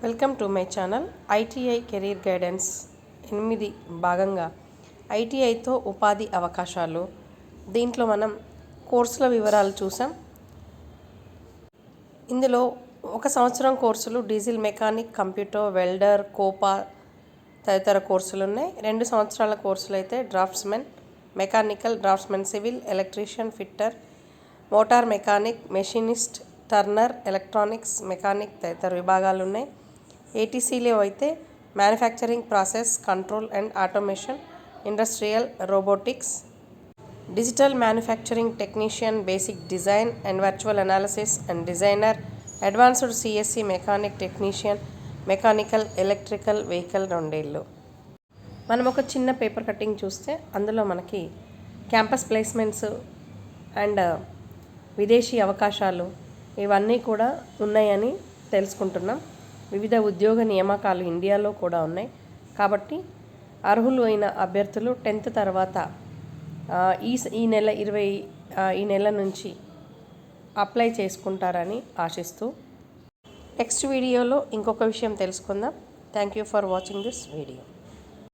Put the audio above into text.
Welcome to my channel ITI career guidance 8 భాగంగా ఐటీఐతో ఉపాధి అవకాశాలు. దీంట్లో మనం కోర్సుల వివరాలు చూసాం. ఇందులో 1 సంవత్సరం కోర్సులు diesel mechanic, computer, welder, COPA తదితర కోర్సులు ఉన్నాయి. 2 సంవత్సరాల కోర్సులు అయితే draftsmen, mechanical, draftsmen, civil, electrician, fitter, motor mechanic, machinist, turner, electronics, mechanic తదితర విభాగాలు ఉన్నాయి. ఏటీసీలో అయితే manufacturing process control and automation, industrial robotics, digital manufacturing technician, basic design and virtual analysis and designer, advanced CSC mechanic technician, mechanical, electrical vehicle 2 ఏళ్ళు. మనం ఒక చిన్న paper cutting చూస్తే అందులో మనకి క్యాంపస్ ప్లేస్మెంట్స్ అండ్ విదేశీ అవకాశాలు ఇవన్నీ కూడా ఉన్నాయని తెలుసుకుంటున్నాం. వివిధ ఉద్యోగ నియామకాలు ఇండియాలో కూడా ఉన్నాయి. కాబట్టి అర్హులు అయిన అభ్యర్థులు 10th తర్వాత ఈ నెల నుంచి అప్లై చేసుకుంటారని ఆశిస్తూ నెక్స్ట్ వీడియోలో ఇంకొక విషయం తెలుసుకుందాం. Thank you for watching this video.